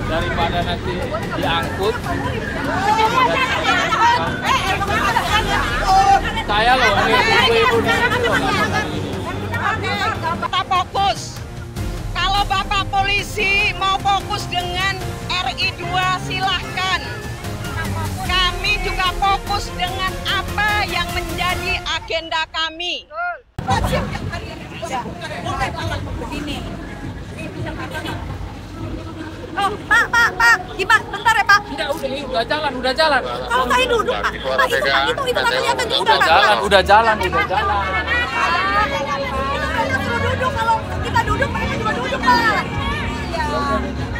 daripada nanti diangkut. Saya loh, ibu-ibu kita fokus. Kalau Bapak polisi mau fokus dengan RI 2 silahkan. Kami juga fokus dengan apa yang menjadi agenda kami. Oh, Pak, gimana? Bentar ya, Pak. udah jalan. Kalau saya duduk, Pak. Pak, itu kan kelihatan udah jalan. Kita duduk, kalau kita duduk, mereka juga duduk, Pak.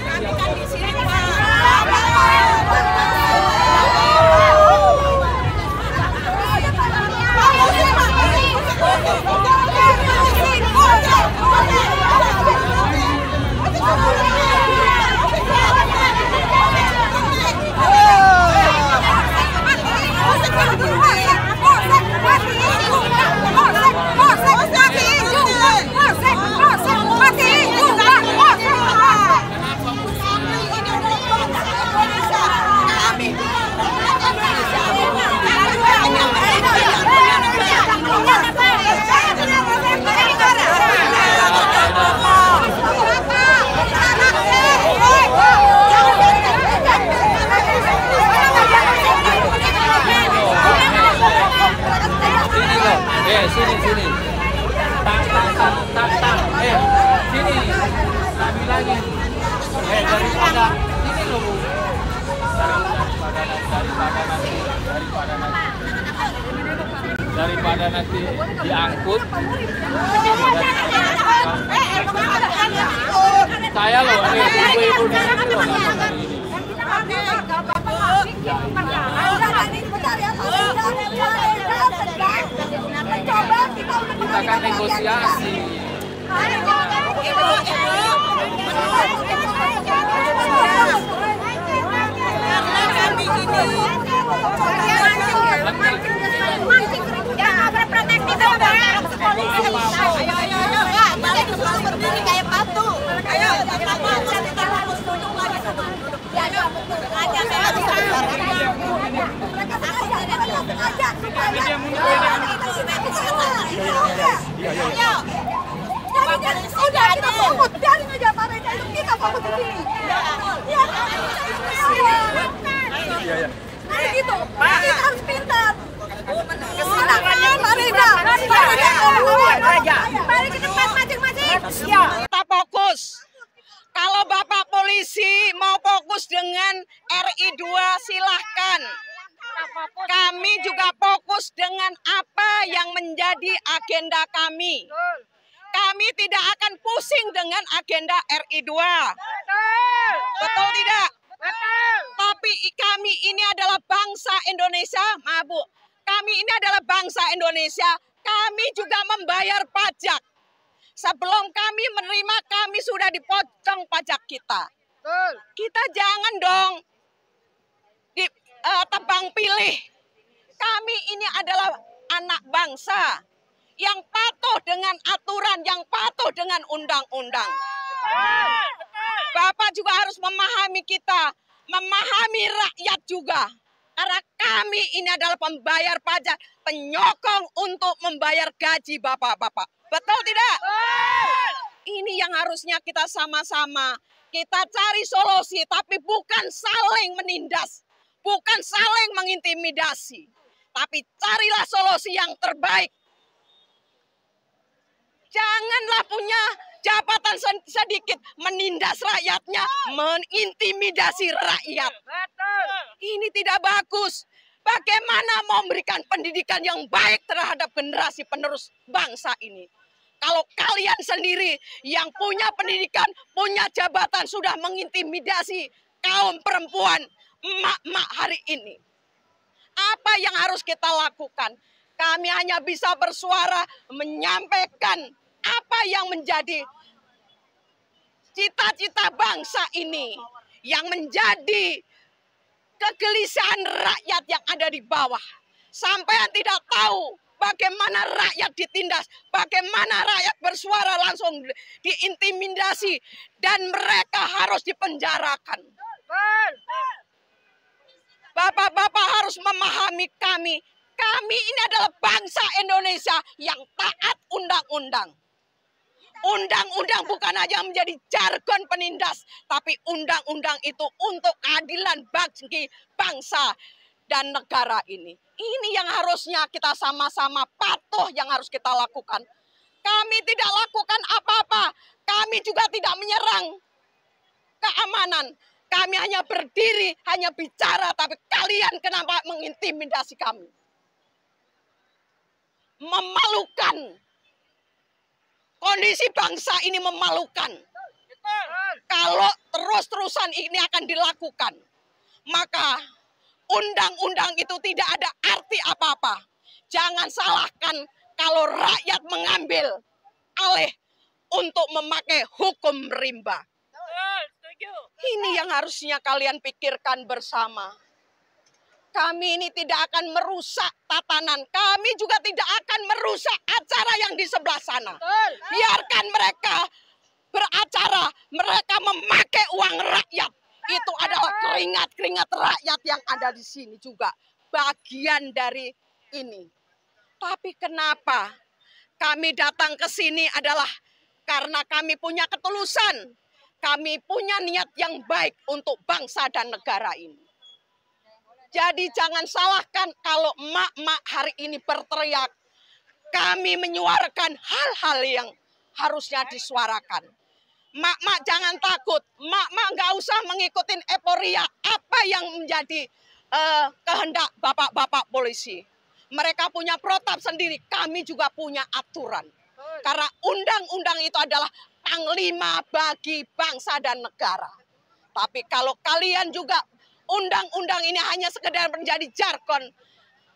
Kami kan di sini, sini. Tak. Sini. Tak bilangin. Daripada sini loh, Bu. Daripada nanti diangkut. Saya loh, ibu-ibu kita akan negosiasi. Kita harus pintar. Balik ke tempat masing-masing. Kita fokus. Kalau Bapak polisi mau fokus dengan RI 2 silahkan. Kami juga fokus dengan apa yang menjadi agenda kami. Kami tidak akan pusing dengan agenda RI 2. Betul tidak? Tapi kami ini adalah bangsa Indonesia, Bu. Kami ini adalah bangsa Indonesia. Kami juga membayar pajak. Sebelum kami menerima, kami sudah dipotong pajak kita. Kita jangan dong tebang pilih. Kami ini adalah anak bangsa yang patuh dengan aturan, yang patuh dengan undang-undang. Bapak juga harus memahami kita, memahami rakyat juga. Karena kami ini adalah pembayar pajak, penyokong untuk membayar gaji bapak-bapak. Betul tidak? Ini yang harusnya kita sama-sama. Kita cari solusi, tapi bukan saling menindas. Bukan saling mengintimidasi. Tapi carilah solusi yang terbaik. Janganlah punya jabatan sedikit menindas rakyatnya, mengintimidasi rakyat. Ini tidak bagus. Bagaimana mau memberikan pendidikan yang baik terhadap generasi penerus bangsa ini? Kalau kalian sendiri yang punya pendidikan, punya jabatan sudah mengintimidasi kaum perempuan, emak-emak hari ini. Apa yang harus kita lakukan? Kami hanya bisa bersuara, menyampaikan apa yang menjadi cita-cita bangsa ini, yang menjadi kegelisahan rakyat yang ada di bawah. Sampai yang tidak tahu bagaimana rakyat ditindas, bagaimana rakyat bersuara langsung diintimidasi, dan mereka harus dipenjarakan. Bapak-bapak harus memahami kami. Kami ini adalah bangsa Indonesia yang taat undang-undang. Undang-undang bukan hanya menjadi jargon penindas, tapi undang-undang itu untuk keadilan bagi bangsa dan negara ini. Ini yang harusnya kita sama-sama patuh yang harus kita lakukan. Kami tidak lakukan apa-apa. Kami juga tidak menyerang keamanan. Kami hanya berdiri, hanya bicara, tapi kalian kenapa mengintimidasi kami? Memalukan. Kondisi bangsa ini memalukan. Kalau terus-terusan ini akan dilakukan, maka undang-undang itu tidak ada arti apa-apa. Jangan salahkan kalau rakyat mengambil alih untuk memakai hukum rimba. Ini yang harusnya kalian pikirkan bersama. Kami ini tidak akan merusak tatanan. Kami juga tidak akan merusak acara yang di sebelah sana. Biarkan mereka beracara. Mereka memakai uang rakyat. Itu adalah keringat-keringat rakyat yang ada di sini juga. Bagian dari ini. Tapi kenapa kami datang ke sini adalah karena kami punya ketulusan. Kami punya niat yang baik untuk bangsa dan negara ini. Jadi jangan salahkan kalau emak-emak hari ini berteriak. Kami menyuarakan hal-hal yang harusnya disuarakan. Mak-mak jangan takut. Mak-mak nggak usah mengikuti euforia apa yang menjadi kehendak bapak-bapak polisi. Mereka punya protap sendiri. Kami juga punya aturan. Karena undang-undang itu adalah panglima bagi bangsa dan negara. Tapi kalau kalian juga undang-undang ini hanya sekedar menjadi jargon,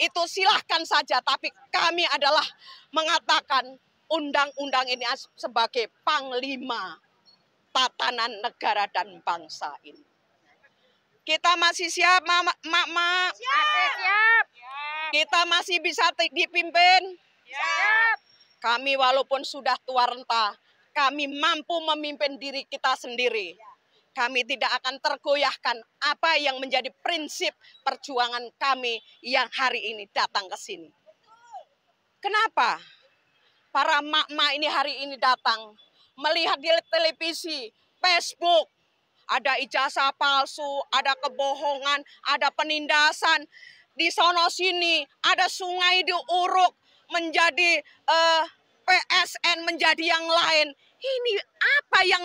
itu silahkan saja. Tapi kami adalah mengatakan undang-undang ini sebagai panglima tatanan negara dan bangsa ini. Kita masih siap, Mak-mak? Siap. Kita masih bisa dipimpin? Siap. Kami walaupun sudah tua renta, kami mampu memimpin diri kita sendiri. Kami tidak akan tergoyahkan apa yang menjadi prinsip perjuangan kami yang hari ini datang ke sini. Kenapa? Para mak-mak ini hari ini datang melihat di televisi, Facebook, ada ijazah palsu, ada kebohongan, ada penindasan. Di sono sini ada sungai diuruk menjadi PSN, menjadi yang lain. Ini apa yang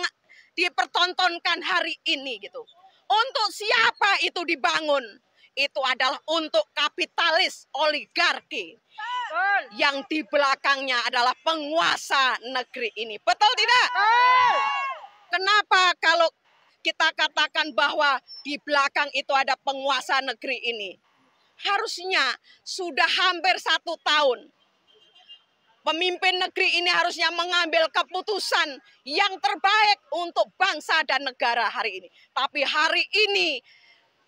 dipertontonkan hari ini gitu. Untuk siapa itu dibangun? Itu adalah untuk kapitalis oligarki. Yang di belakangnya adalah penguasa negeri ini. Betul tidak? Kenapa kalau kita katakan bahwa di belakang itu ada penguasa negeri ini? Harusnya sudah hampir 1 tahun. Pemimpin negeri ini harusnya mengambil keputusan yang terbaik untuk bangsa dan negara hari ini. Tapi hari ini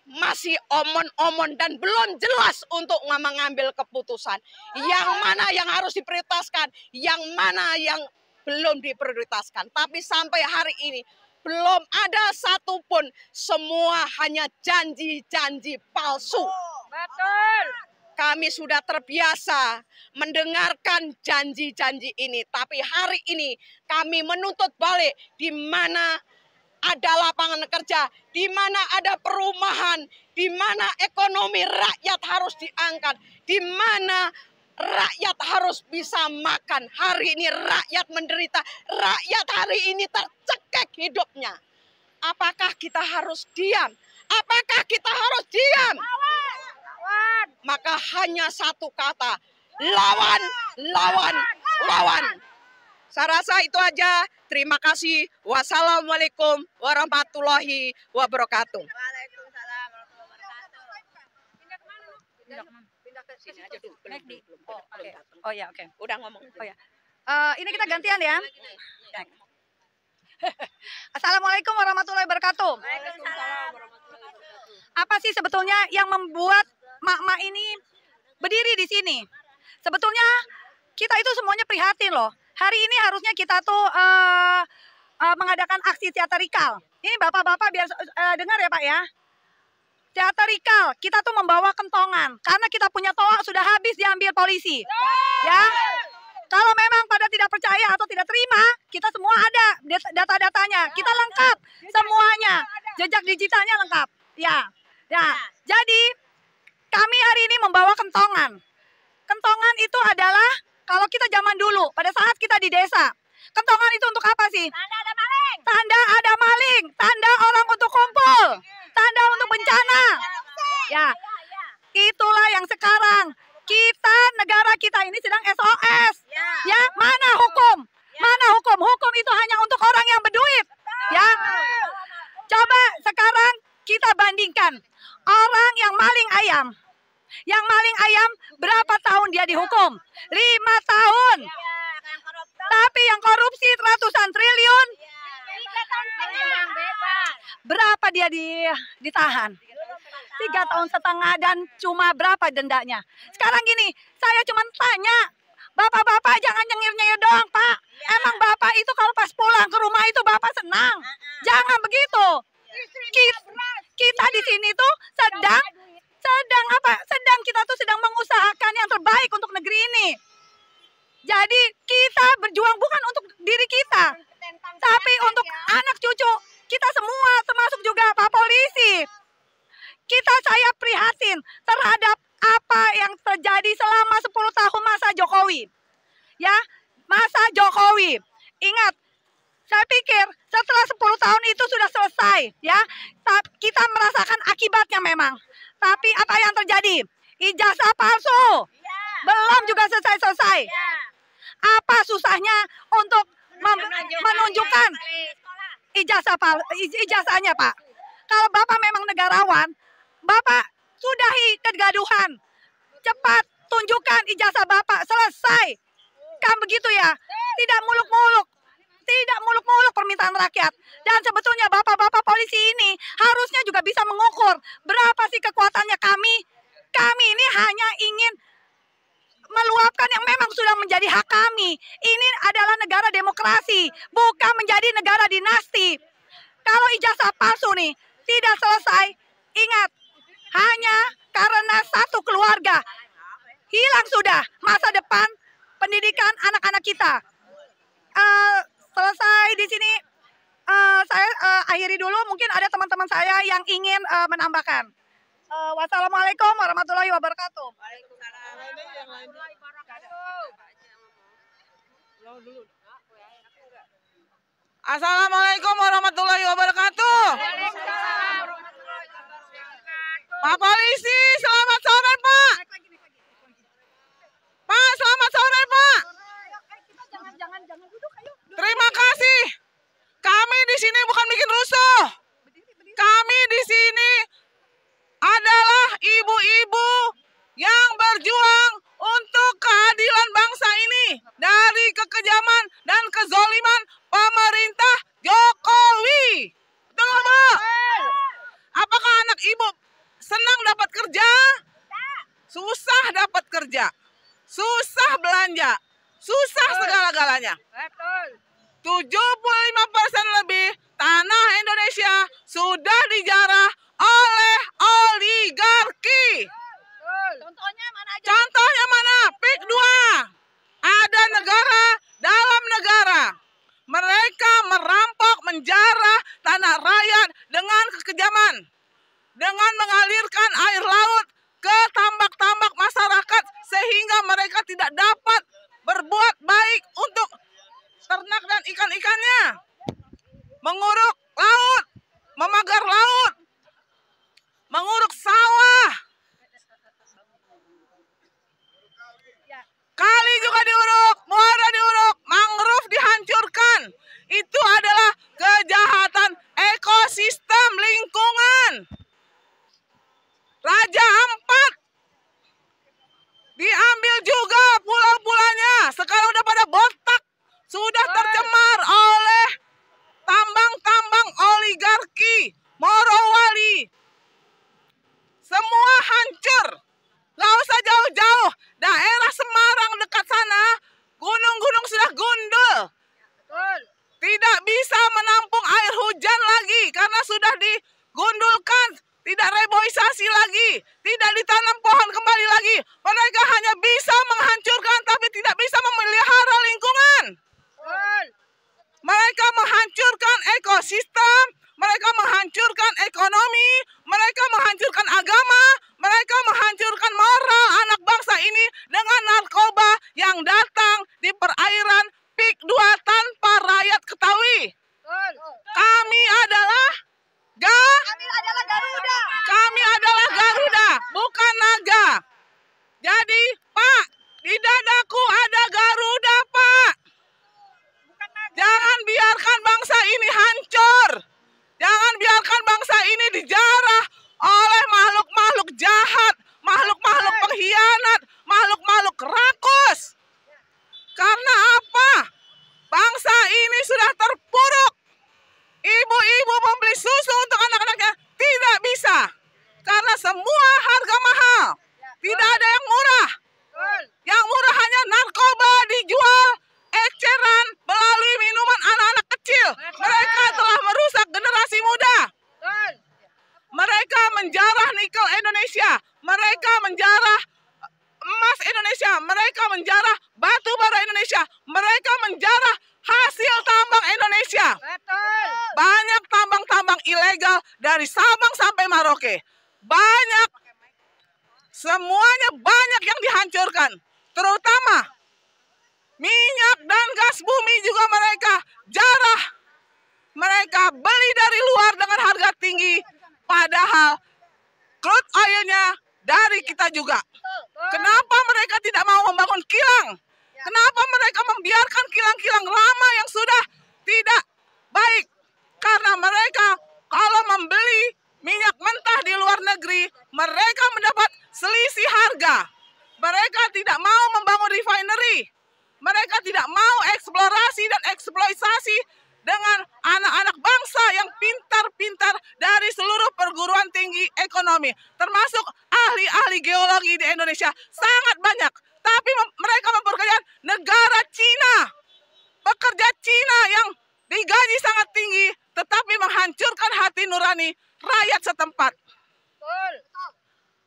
masih omon-omon dan belum jelas untuk mengambil keputusan. Yang mana yang harus diprioritaskan, yang mana yang belum diprioritaskan. Tapi sampai hari ini belum ada satupun, semua hanya janji-janji palsu. Betul. Kami sudah terbiasa mendengarkan janji-janji ini. Tapi hari ini kami menuntut balik di mana ada lapangan kerja, di mana ada perumahan, di mana ekonomi rakyat harus diangkat, di mana rakyat harus bisa makan. Hari ini rakyat menderita, rakyat hari ini tercekik hidupnya. Apakah kita harus diam? Apakah kita harus diam? Maka hanya satu kata, lawan, lawan, lawan. Saya rasa itu aja. Terima kasih. Wassalamualaikum warahmatullahi wabarakatuh. Waalaikumsalam warahmatullahi wabarakatuh. Pindah ke sini aja dulu. Naik di. Belum datang. Oh ya, oke. Udah ngomong. Oh ya. Ini kita gantian ya. Assalamualaikum warahmatullahi wabarakatuh. Waalaikumsalam warahmatullahi wabarakatuh. Apa sih sebetulnya yang membuat mak-mak ini berdiri di sini? Sebetulnya kita itu semuanya prihatin loh. Hari ini harusnya kita tuh mengadakan aksi teatrikal. Ini bapak-bapak biar dengar ya Pak ya. teatrikal, kita tuh membawa kentongan karena kita punya toa sudah habis diambil polisi. Ya. Kalau memang pada tidak percaya atau tidak terima, kita semua ada data-datanya. Kita lengkap semuanya. Jejak digitalnya lengkap. Ya. Ya. Jadi kami hari ini membawa kentongan. Kentongan itu adalah kalau kita zaman dulu, pada saat kita di desa. Kentongan itu untuk apa sih? Tanda ada maling. Tanda ada maling, tanda orang untuk kumpul, tanda untuk bencana. Ya, itulah yang sekarang kita, negara kita ini sedang SOS. Ya, mana hukum? Mana hukum? Hukum itu hanya untuk orang yang berduit. Ya, coba sekarang kita bandingkan orang yang maling ayam. Yang maling ayam berapa tahun dia dihukum? 5 tahun. Tapi yang korupsi ratusan triliun, berapa dia ditahan? 3 tahun setengah dan cuma berapa dendanya? Sekarang gini, saya cuma tanya, bapak-bapak jangan nyengir-nyengir doang, Pak. Emang bapak itu kalau pas pulang ke rumah itu bapak senang? Jangan begitu. Kita di sini tuh sedang apa? Kita tuh sedang mengusahakan yang terbaik untuk negeri ini. Jadi kita berjuang bukan untuk diri kita, tapi untuk anak cucu kita semua, termasuk juga Pak Polisi. Saya prihatin terhadap apa yang terjadi selama 10 tahun masa Jokowi. Ya, masa Jokowi. Ingat, saya pikir setelah 10 tahun itu sudah selesai, ya. Kita merasakan akibatnya memang. Tapi apa yang terjadi? Ijazah palsu. Belum juga selesai-selesai. Apa susahnya untuk menunjukkan ijazahnya, Pak? Kalau Bapak memang negarawan, Bapak sudahi kegaduhan. Cepat tunjukkan ijazah Bapak, selesai. Kan begitu ya? Tidak muluk-muluk. Tidak muluk-muluk permintaan rakyat. Dan sebetulnya bapak-bapak polisi ini harusnya juga bisa mengukur berapa sih kekuatannya kami. Kami ini hanya ingin meluapkan yang memang sudah menjadi hak kami. Ini adalah negara demokrasi, bukan menjadi negara dinasti. Kalau ijazah palsu nih tidak selesai, ingat, hanya karena satu keluarga hilang sudah masa depan pendidikan anak-anak kita. Selesai di sini, saya akhiri dulu. Mungkin ada teman-teman saya yang ingin menambahkan. Wassalamualaikum warahmatullahi wabarakatuh. Assalamualaikum warahmatullahi wabarakatuh. Pak Polisi, selamat sore, Pak. Pak, selamat sore, Pak. Terima kasih. Kami di sini bukan bikin rusuh. Kami di sini adalah ibu-ibu yang berjuang untuk keadilan bangsa ini dari kekejaman dan kezoliman pemerintah Jokowi. Betul, Bu? Apakah anak ibu senang dapat kerja? Susah dapat kerja. Susah belanja. Susah segala-galanya. 75% lebih tanah Indonesia sudah dijarah oleh oligarki. Contohnya mana? Pik 2. Ada negara dalam negara. Mereka merampok, menjarah tanah rakyat dengan kekejaman. Dengan mengalirkan air laut ke tambak-tambak masyarakat sehingga mereka tidak dapat berbuat baik untuk ternak dan ikan-ikannya. Menguruk laut, memagar laut, menguruk sawah. Kali juga diuruk, muara diuruk, mangrove dihancurkan. Itu adalah kejahatan ekosistem lingkungan. Raja Ampat diambil juga pulau-pulaunya. Sekarang udah pada botak. Sudah tercemar oleh tambang-tambang oligarki. Moro reboisasi lagi, tidak ditanam pohon kembali lagi. Mereka hanya bisa menghancurkan tapi tidak bisa memelihara lingkungan. Mereka menghancurkan ekosistem, mereka menghancurkan ekonomi, mereka menghancurkan agama, mereka menghancurkan moral anak bangsa ini dengan narkoba yang datang di perairan PIK 2 tanpa rakyat ketahui. Kami adalah Kami adalah Garuda, bukan naga. Jadi, Pak, di dadaku ada Garuda, Pak. Jangan biarkan bangsa ini hancur. Jangan biarkan bangsa ini dijarah oleh makhluk-makhluk jahat, makhluk-makhluk pengkhianat, makhluk-makhluk rakus. Karena apa? Bangsa ini sudah terpuruk. Ibu-ibu membeli susu untuk anak-anaknya tidak bisa. Karena semua harga mahal. Tidak ada yang murah. Yang murah hanya narkoba dijual eceran melalui minuman anak-anak kecil. Mereka telah merusak generasi muda. Mereka menjarah nikel Indonesia. Mereka menjarah emas Indonesia. Mereka menjarah batu bara Indonesia. Mereka menjarah hasil tambang Indonesia. Banyak tambang-tambang ilegal dari Sabang sampai Merauke. Banyak, semuanya banyak yang dihancurkan. Terutama minyak dan gas bumi juga mereka jarah. Mereka beli dari luar dengan harga tinggi. Padahal crude oil-nya dari kita juga. Kenapa mereka tidak mau membangun kilang? Kenapa mereka membiarkan kilang-kilang lama yang sudah tidak baik? Karena mereka kalau membeli minyak mentah di luar negeri, mereka mendapat selisih harga. Mereka tidak mau membangun refinery. Mereka tidak mau eksplorasi dan eksploitasi dengan anak-anak bangsa yang pintar-pintar dari seluruh perguruan tinggi ekonomi. Termasuk ahli-ahli geologi di Indonesia. Sangat banyak. Tapi mereka memperkerjakan negara Cina. Pekerja Cina yang digaji sangat tinggi, tetapi menghancurkan hati nurani rakyat setempat.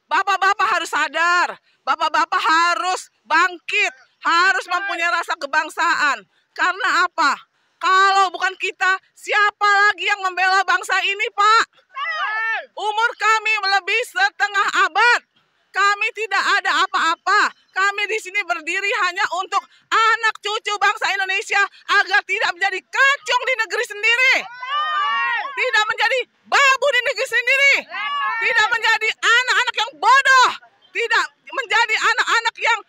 Bapak-bapak harus sadar. Bapak-bapak harus bangkit. Harus mempunyai rasa kebangsaan. Karena apa? Kalau bukan kita, siapa lagi yang membela bangsa ini, Pak? Umur kami lebih setengah abad. Kami tidak ada apa-apa. Kami di sini berdiri hanya untuk anak cucu bangsa Indonesia agar tidak menjadi kacung di negeri sendiri. Tidak menjadi babu di negeri sendiri. Tidak menjadi anak-anak yang bodoh. Tidak menjadi anak-anak yang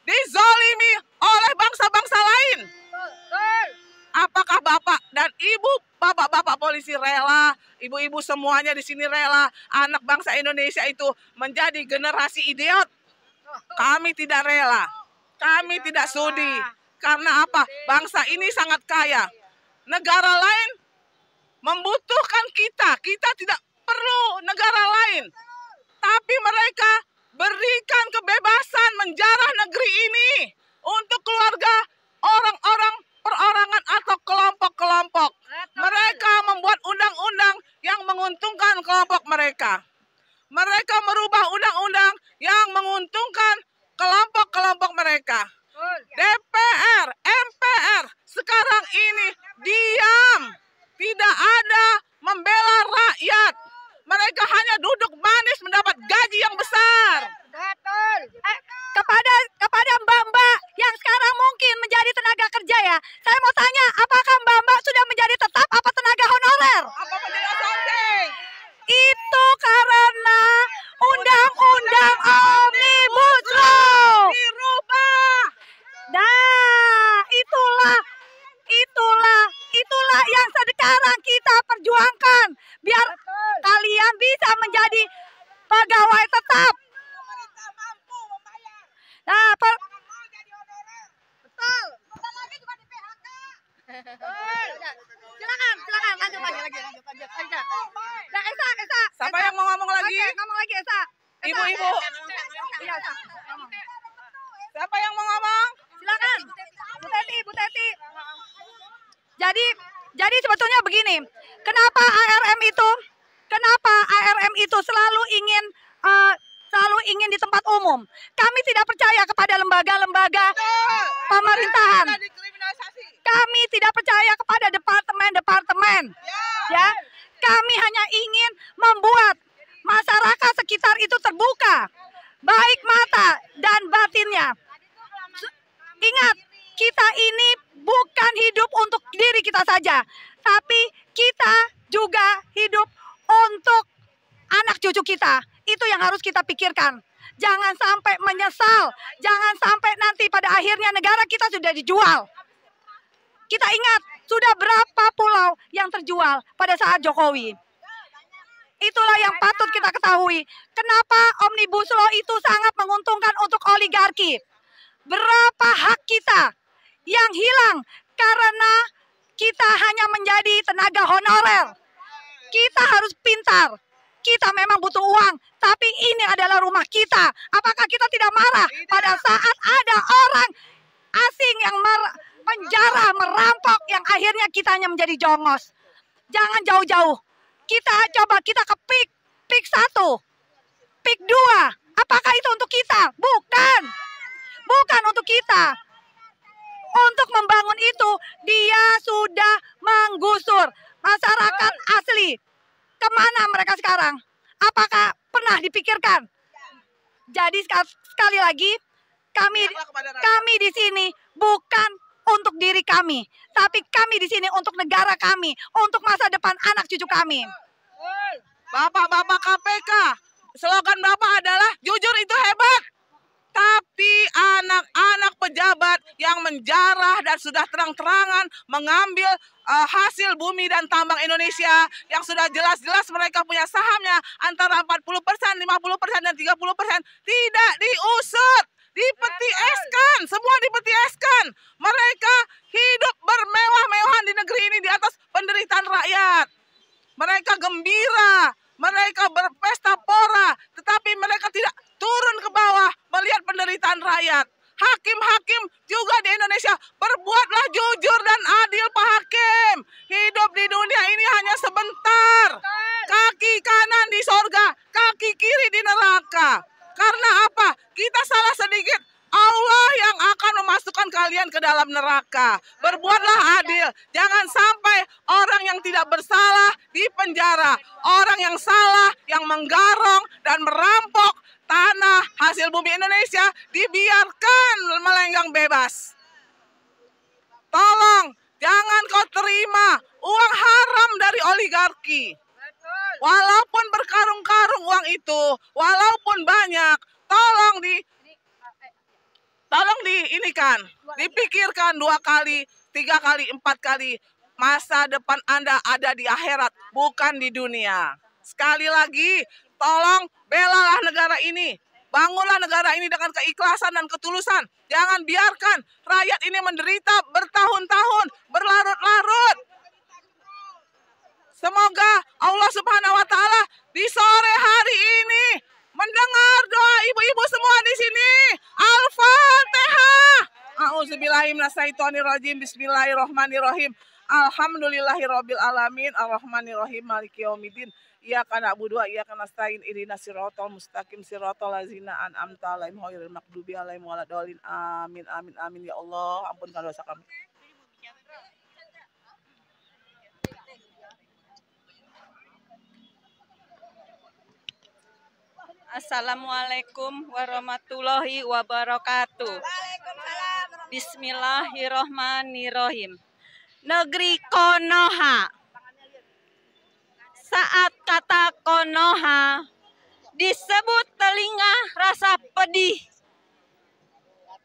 dizolimi oleh bangsa-bangsa lain. Apakah Bapak dan Ibu, Bapak-bapak polisi rela, ibu-ibu semuanya di sini rela anak bangsa Indonesia itu menjadi generasi idiot? Kami tidak rela. Kami tidak sudi. Karena apa? Bangsa ini sangat kaya. Negara lain membutuhkan kita. Kita tidak perlu negara lain. Tapi mereka berikan kebebasan menjarah negeri ini untuk keluarga orang-orang perorangan atau kelompok-kelompok. Mereka membuat undang-undang yang menguntungkan kelompok mereka. Mereka merubah undang-undang yang menguntungkan kelompok-kelompok mereka. DPR, MPR sekarang ini diam. Tidak ada membela rakyat. Mereka hanya duduk manis mendapat gaji yang besar. Kepada mbak-mbak yang sekarang mungkin menjadi tenaga kerja ya, saya mau tanya, apakah mbak-mbak sudah menjadi tetap apa tenaga honorer? Apa menjadi outsourcing? Itu karena undang-undang Omnibus Law Dirubah. Nah, itulah yang sekarang kita perjuangkan biar kalian bisa menjadi pegawai tetap. Pemerintah mampu membayar. Nah, Jangan mau jadi honorer. betul. Bentar lagi juga di PHK. Silakan, lanjut aja. Nah, Esa. Siapa yang mau ngomong lagi? Oke, ngomong lagi Esa. Ibu-ibu. Iya, Esa. Ngomong. Siapa yang mau ngomong? Silakan. Bu Teti. Jadi sebetulnya begini, kenapa ARM itu selalu ingin ingin di tempat umum. Kami tidak percaya kepada lembaga-lembaga pemerintahan. Kami tidak percaya kepada departemen-departemen. Ya, kami hanya ingin membuat masyarakat sekitar itu terbuka, baik mata dan batinnya. Ingat, kita ini bukan hidup untuk diri kita saja, tapi kita juga hidup untuk anak cucu kita. Itu yang harus kita pikirkan. Jangan sampai menyesal, jangan sampai nanti pada akhirnya negara kita sudah dijual. Kita ingat, sudah berapa pulau yang terjual pada saat Jokowi. Itulah yang patut kita ketahui. Kenapa Omnibus Law itu sangat menguntungkan untuk oligarki. Berapa hak kita yang hilang karena kita hanya menjadi tenaga honorer. Kita harus pintar. Kita memang butuh uang, tapi ini adalah rumah kita. Apakah kita tidak marah pada saat ada orang asing yang penjara, merampok, yang akhirnya kita hanya menjadi jongos? Jangan jauh-jauh. Kita ke PIK 1, PIK 2. Apakah itu untuk kita? Bukan. Bukan untuk kita. Untuk membangun itu, dia sudah menggusur masyarakat asli. Kemana mereka sekarang? Apakah pernah dipikirkan? Jadi sekali lagi, kami di sini bukan untuk diri kami, tapi kami di sini untuk negara kami, untuk masa depan anak cucu kami. Bapak-bapak KPK, slogan Bapak adalah jujur itu hebat. Tapi anak-anak pejabat yang menjarah dan sudah terang-terangan mengambil hasil bumi dan tambang Indonesia yang sudah jelas-jelas mereka punya sahamnya antara 40%, 50%, dan 30%, tidak diusut, dipetieskan, semua dipetieskan. Mereka hidup bermewah-mewahan di negeri ini di atas penderitaan rakyat. Mereka gembira, mereka berpesta pora, tetapi mereka tidak turun ke bawah melihat penderitaan rakyat. Hakim-hakim juga di Indonesia, berbuatlah jujur dan adil, Pak Hakim. Hidup di dunia ini hanya sebentar. Kaki kanan di sorga, kaki kiri di neraka. Karena apa? Kita salah sedikit, Allah yang akan memasukkan kalian ke dalam neraka. Berbuatlah adil. Jangan sampai orang yang tidak bersalah di penjara. Orang yang salah, yang menggarong dan merampok tanah hasil bumi Indonesia dibiarkan melenggang bebas. Tolong, jangan kau terima uang haram dari oligarki. Walaupun berkarung-karung uang itu, walaupun banyak, tolong dipikirkan 2 kali, 3 kali, 4 kali. Masa depan Anda ada di akhirat, bukan di dunia. Sekali lagi, tolong belalah negara ini. Bangunlah negara ini dengan keikhlasan dan ketulusan. Jangan biarkan rakyat ini menderita bertahun-tahun, berlarut-larut. Semoga Allah Subhanahu wa Ta'ala di sore hari ini mendengar doa ibu-ibu semua di sini. Al-Fatihah. A'udzubillahiminasyaitonirrajim. Bismillahirrahmanirrahim. Alhamdulillahirabbil alamin. Arrahmanirrahim. Maliki yaumiddin. Iyyaka na'budu wa iyyaka nasta'in. Ihdinas siratal mustaqim siratal ladzina an'amta 'alaihim ghairil maghdubi 'alaihim waladdallin. Amin amin amin ya Allah, ampunkan dosa kami. Assalamualaikum warahmatullahi wabarakatuh. Bismillahirrahmanirrahim. Negeri Konoha. Saat kata Konoha disebut telinga rasa pedih,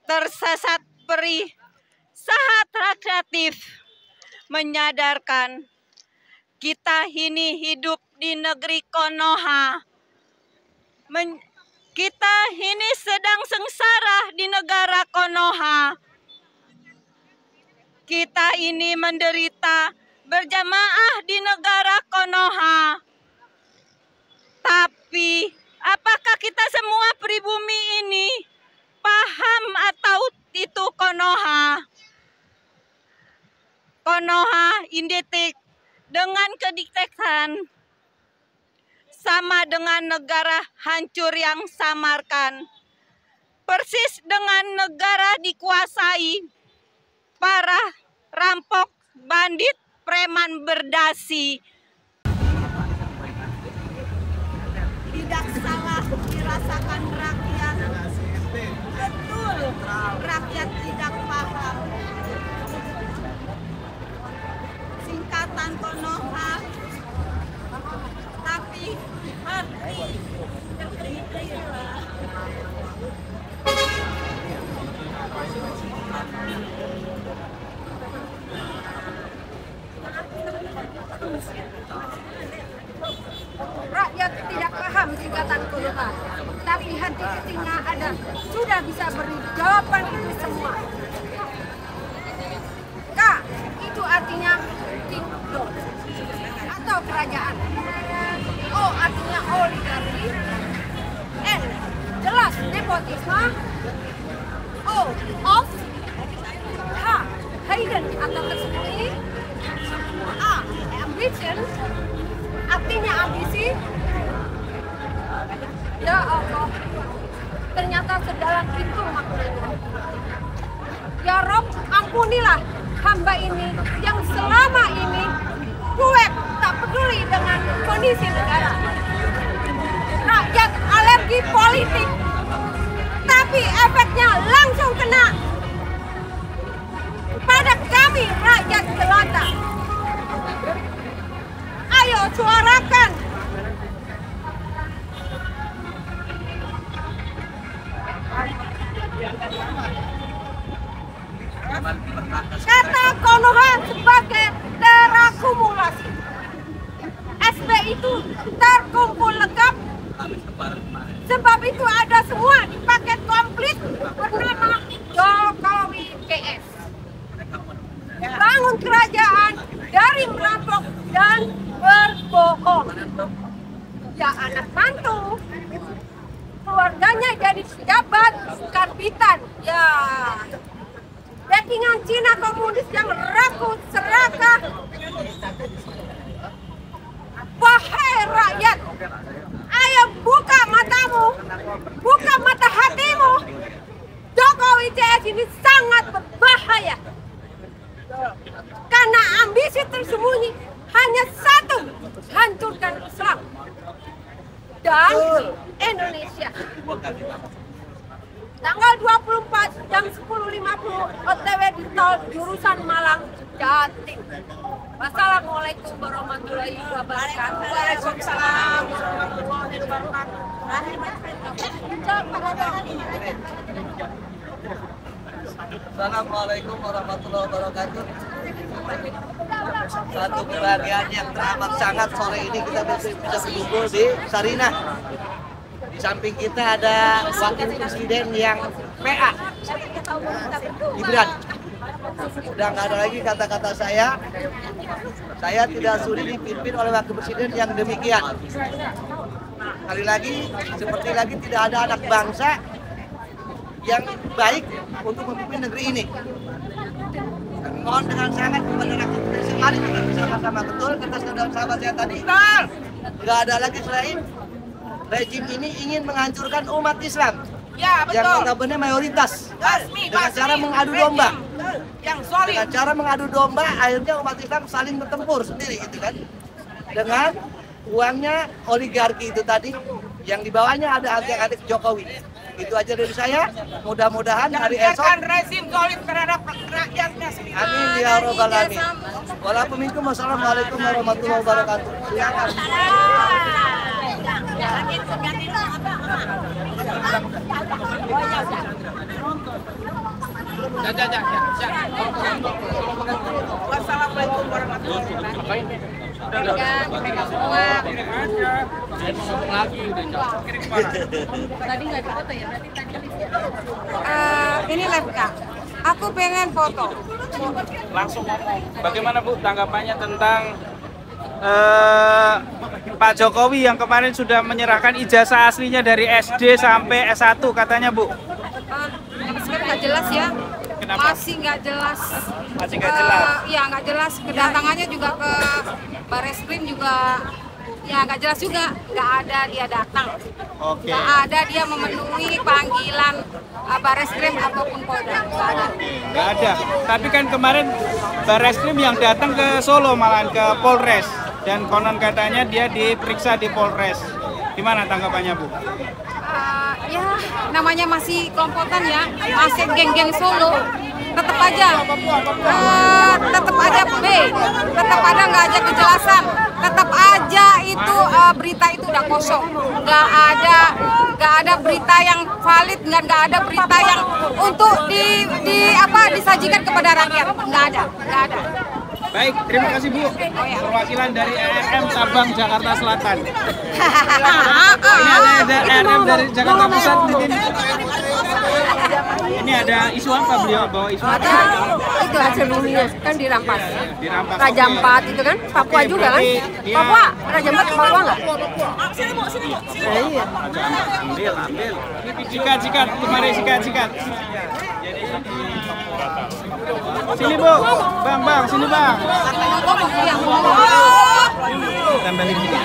tersesat perih, saat rekreatif, menyadarkan kita ini hidup di negeri Konoha. Kita ini sedang sengsara di negara Konoha. Kita ini menderita berjamaah di negara Konoha. Tapi apakah kita semua pribumi ini paham atau itu Konoha? Konoha identik dengan kediktekan sama dengan negara hancur yang samarkan. Persis dengan negara dikuasai para rampok, bandit, preman berdasi. Tidak salah dirasakan rakyat. Betul, rakyat tidak paham. Singkatan Konoha, tapi arti rakyat tidak paham singkatan Konoha, tapi hati ketika ada sudah bisa beri jawaban itu semua. K itu artinya kingdom atau kerajaan. O artinya oligarki. N jelas nepotisme. O of. H hidden atau tersembunyi. A ambition artinya ambisi. Ya Allah, ternyata sedalam itu maknanya. Ya Rob, ampunilah hamba ini yang selama ini cuek, tak peduli dengan kondisi negara. Rakyat alergi politik, tapi efeknya langsung kena pada kami rakyat jelata. Ayo suarakan. Kata Konoha sebagai terakumulasi. SB itu terkumpul lengkap. Sebab itu ada semua di paket komplit bernama Jokowi PS. Bangun kerajaan dari merampok dan berbohong. Ya anak mantu, keluarganya jadi pejabat karbitan. Ya, backingan Cina komunis yang rakus serakah. Wahai rakyat, ayo buka matamu, buka mata hatimu. Jokowi CS ini sangat berbahaya. Karena ambisi tersembunyi hanya satu, hancurkan Islam dan Indonesia. Tanggal 24 jam 10.50 OTW di tol jurusan Malang, Jatim. Wassalamualaikum warahmatullahi wabarakatuh. Waalaikumsalam warahmatullahi wabarakatuh. Assalamualaikum warahmatullahi wabarakatuh. Satu kebahagiaan yang teramat sangat sore ini kita bisa berkumpul di Sarinah. Di samping kita ada wakil presiden yang PA, Gibran. Sudah nggak ada lagi kata-kata saya. Saya tidak sudi dipimpin oleh wakil presiden yang demikian. Kali lagi, seperti lagi tidak ada anak bangsa yang baik untuk memimpin negeri ini. Mohon dengan sangat kepada rakyat Indonesia, mari kita bersama-sama betul kata sahabat saya tadi. Tidak ada lagi selain rejim ini ingin menghancurkan umat Islam. Ya, betul. Yang notabene mayoritas. Dengan cara mengadu domba. Dengan cara mengadu domba, akhirnya umat Islam saling bertempur sendiri, gitu kan? Dengan uangnya oligarki itu tadi, yang di bawahnya ada adik-adik Jokowi. Itu aja dari saya. Mudah-mudahan hari esok rezim zalim terhadap rakyatnya sendiri. amin ya robbal alamin. Wassalamualaikum warahmatullahi wabarakatuh. Wassalamualaikum warahmatullahi wabarakatuh. Ini live Kak. Aku pengen foto. Langsung ngomong. Bagaimana Bu tanggapannya tentang Pak Jokowi yang kemarin sudah menyerahkan ijazah aslinya dari SD sampai S1 katanya Bu? Sekarang nggak jelas ya. Kenapa? Masih nggak jelas. Masih nggak jelas. Iya nggak jelas. Kedatangannya juga ke Bareskrim juga Ya nggak jelas juga, nggak ada dia datang. Oke. Nggak ada dia memenuhi panggilan Barreskrim ataupun Polda. Nggak ada. Nggak ada. Tapi kan kemarin Barreskrim yang datang ke Solo malahan ke Polres dan konon katanya dia diperiksa di Polres. Gimana tanggapannya, Bu? Ya namanya masih kelompokan ya, masih geng-geng Solo. Tetap aja B, tetap ada nggak ada kejelasan, tetap aja itu berita itu udah kosong, nggak ada berita yang valid, nggak ada berita yang untuk disajikan kepada rakyat, nggak ada. Baik, terima kasih Bu. Perwakilan dari ERM Sabang Jakarta Selatan. Ini ada ERM dari Jakarta Pusat di sini. Ini ada isu apa beliau bawa isu apa? Itu hasil buminya kan dirampas. Dirampas. Raja Ampat itu kan, Papua Oke, juga kan? berarti dia- Papua, Raja Ampat Papua nggak? Iya. Ambil. Sikat, kemari sikat. Sini Bu, Bang, sini Bang. Tempelin dikit.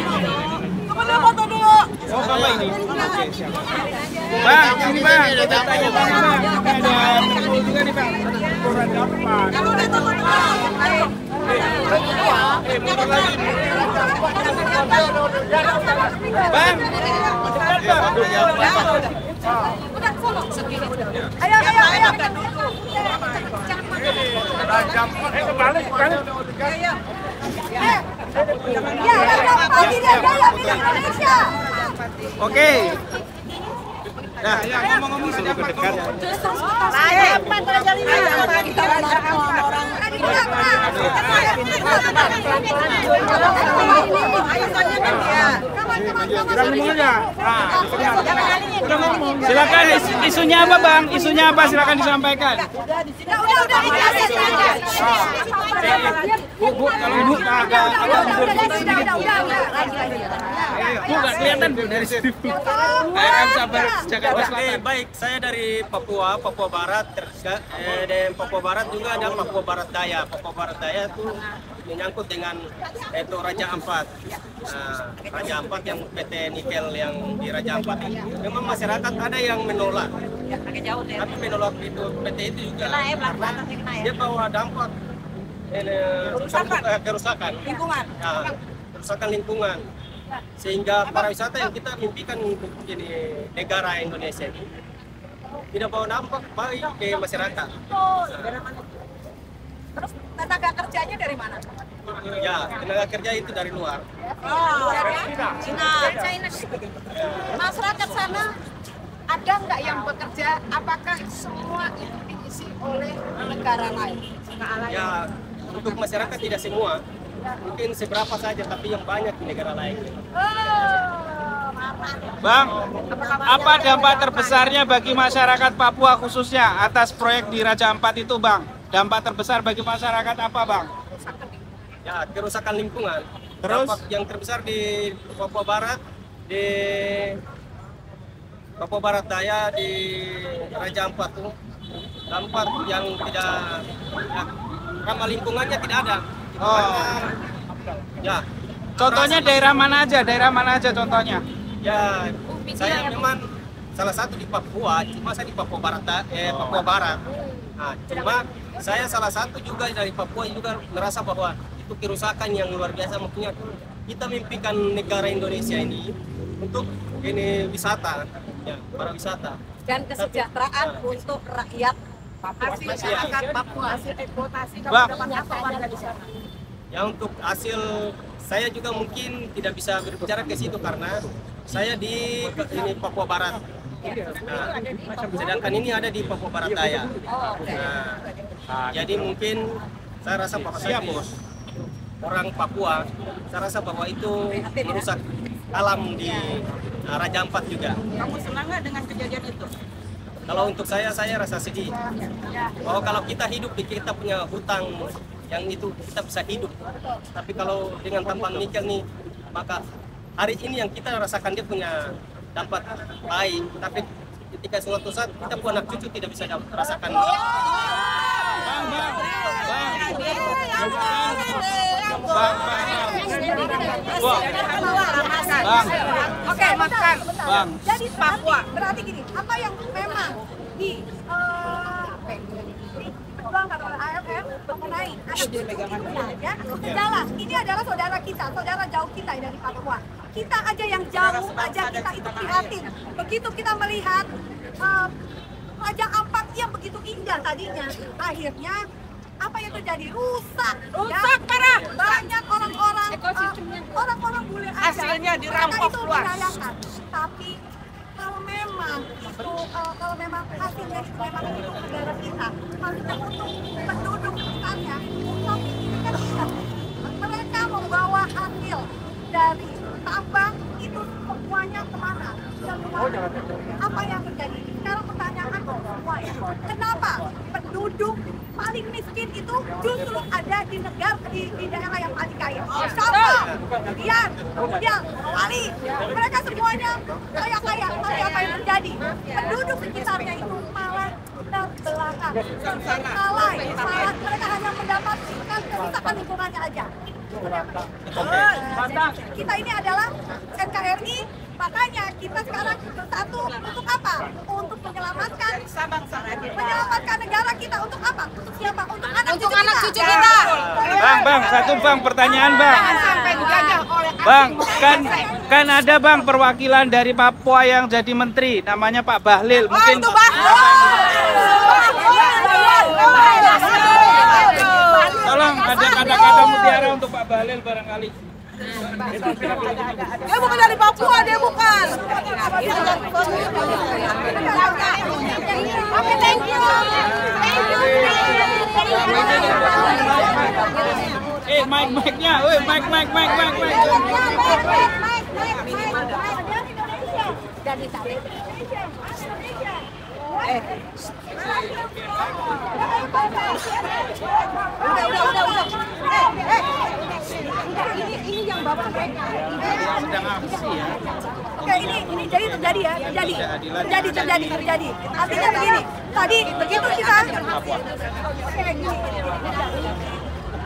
Oh, Bapak ini. Oke, siap. Bang, sini Bang. Kita tanya Bang. Ini ada menunggu juga nih Bang. Kurang dapat. Bang, dekat Bang. Ayo. Oke. Nah, ngomong-ngomong sudah dekat. Silakan isunya apa Bang? Isunya apa? Silakan disampaikan. Bu, kalau Ibu agak mundur sedikit. Bu, nggak kelihatan Bu dari sini. ERM Sabar Jakarta Selatan. Baik, saya dari Papua Barat, dan Papua Barat juga ada Papua Barat Daya. Papua Barat Daya itu menyangkut dengan itu Raja Ampat. Raja Ampat yang PT Nikel yang di Raja Ampat. Memang masyarakat ada yang menolak. Tapi menolak itu PT itu juga karena dia bawa dampak kerusakan lingkungan. Kerusakan lingkungan. Sehingga para wisata yang kita mimpikan untuk jadi negara Indonesia ini tidak bawa dampak baik ke masyarakat. Terus tenaga kerjanya dari mana? Ya, tenaga kerja itu dari luar. China. Masyarakat sana ada nggak yang bekerja? Apakah semua itu diisi oleh negara lain? Ya, untuk masyarakat tidak semua. Mungkin seberapa saja, tapi yang banyak di negara lain. Bang, apa dampak terbesarnya bagi masyarakat Papua khususnya atas proyek di Raja Ampat itu Bang? Dampak terbesar bagi masyarakat apa Bang? Ya, kerusakan lingkungan. Terus? Dampak yang terbesar di Papua Barat, di Papua Barat Daya, di Raja Ampat itu dampak yang tidak ramah lingkungannya tidak ada. Ya. Contohnya daerah mana aja contohnya? Ya, saya memang salah satu di Papua, cuma saya di Papua Barat, Papua Barat. Nah, cuma saya salah satu juga dari Papua juga merasa bahwa itu kerusakan yang luar biasa. Maksudnya kita mimpikan negara Indonesia ini untuk ini wisata, ya, para wisata. Dan kesejahteraan untuk rakyat Papua. Masyarakat Papua hasil eksploitasi Bang. dapat apa warga di sana? Ya, untuk hasil saya juga mungkin tidak bisa berbicara ke situ karena saya di ini Papua Barat. Nah, sedangkan ini ada di Papua Barat Daya. Nah, jadi mungkin saya rasa bahwa orang Papua, saya rasa bahwa itu merusak alam di Raja Ampat juga. Kamu senang nggak dengan kejadian itu? Kalau untuk saya rasa sedih. Bahwa kalau kita hidup kita punya hutang yang itu kita bisa hidup. Tapi kalau dengan tambang nikel nih, maka hari ini yang kita rasakan dia punya dampak baik. Tapi ketika suatu saat kita pun anak cucu tidak bisa rasakan. Oke, makan. Bang. Jadi Papua. Berarti gini, apa yang memang di diperjuangkan oleh AFF mengenai ya, adalah ini adalah saudara kita, saudara jauh kita dari Papua. Kita aja yang jauh aja kita itu prihatin. Begitu kita melihat Raja Ampat yang begitu indah tadinya, akhirnya apa yang terjadi? Rusak parah. Banyak orang-orang orang-orang bule aja Hasilnya dirampok itu luas. dirayakan. Tapi kalau memang itu kalau memang hasilnya itu memang untuk negara kita, maksudnya untuk penduduk sekitarnya, tapi ini kan tidak. Mereka membawa hasil dari tambang itu semuanya kemana? Apa yang terjadi? Sekarang pertanyaan semua ya, kenapa penduduk paling miskin itu justru ada di negara di daerah yang paling kaya? Contoh, kemudian Wali, mereka semuanya kaya-kaya, tapi apa yang terjadi? Penduduk sekitarnya itu malah terbelakang, salah, mereka hanya mendapatkan kerusakan lingkungannya aja. Kita ini adalah NKRI, makanya kita sekarang bersatu untuk apa? Untuk menyelamatkan negara kita. Untuk apa? Untuk siapa? Untuk anak cucu kita. Bang, pertanyaan bang. Bang, kan ada bang perwakilan dari Papua yang jadi menteri, namanya Pak Bahlil. Mungkin tolong ada kata-kata mutiara untuk Pak Bahlil barangkali. Dia bukan dari Papua, dia bukan. Oke, thank you. Mic-nya, mic. Ini yang bapak mereka. Sedang aksi ya. Oke, ini jadi terjadi ya, terjadi. Artinya begini, tadi begitu kita. Oke, gini.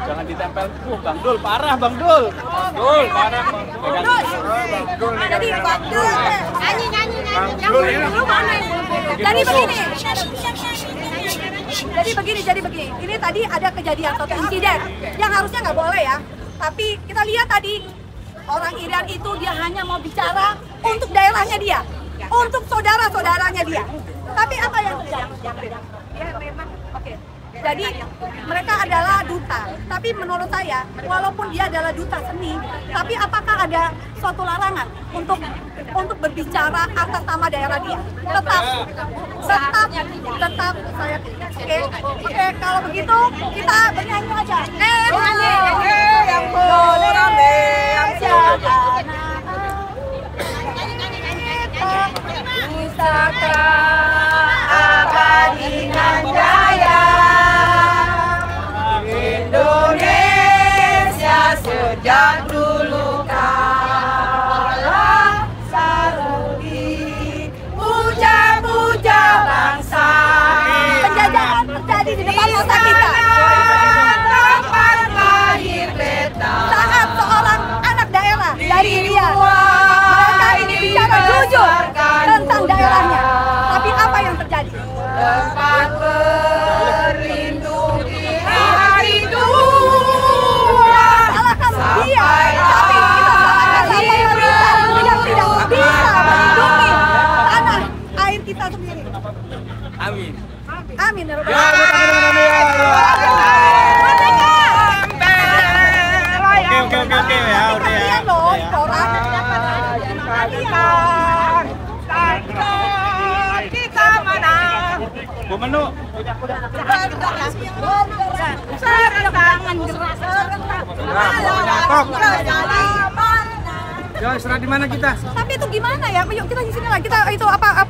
Jangan ditempel. Bang Dul, parah Bang Dul. Dul, parah Bang Dul. Jadi Bang Dul. Nyanyi. Yang dulu mana? Jadi begini. Ini tadi ada kejadian atau insiden yang harusnya nggak boleh ya. Tapi kita lihat tadi orang Irian itu dia hanya mau bicara untuk daerahnya dia, untuk saudara-saudaranya dia. Tapi apa yang terjadi? Ya memang oke. Jadi mereka adalah duta. Tapi menurut saya, walaupun dia adalah duta seni, tapi apakah ada suatu larangan untuk berbicara atas nama daerah dia? Tetap saya. Oke, kalau begitu kita bernyanyi aja. Yang boleh Pusaka abadikan jaya Indonesia sejak dulu kala selalu dipuja-puja bangsa. Penjajahan terjadi di depan mata kita. Saat seorang anak daerah dari India, mereka ini bicara jujur tentang daerahnya. Tapi apa yang terjadi? Tempat berlindung di hari tua. Salahkan dia, tapi kita salahkan pemerintah yang tidak bisa melindungi tanah air kita sendiri. Amin. Amin. Oke ya, udah ya. kita mana? Bu Menu. Ya, serah di mana kita? Tapi itu gimana ya? Yuk kita di sini lah. Kita itu apa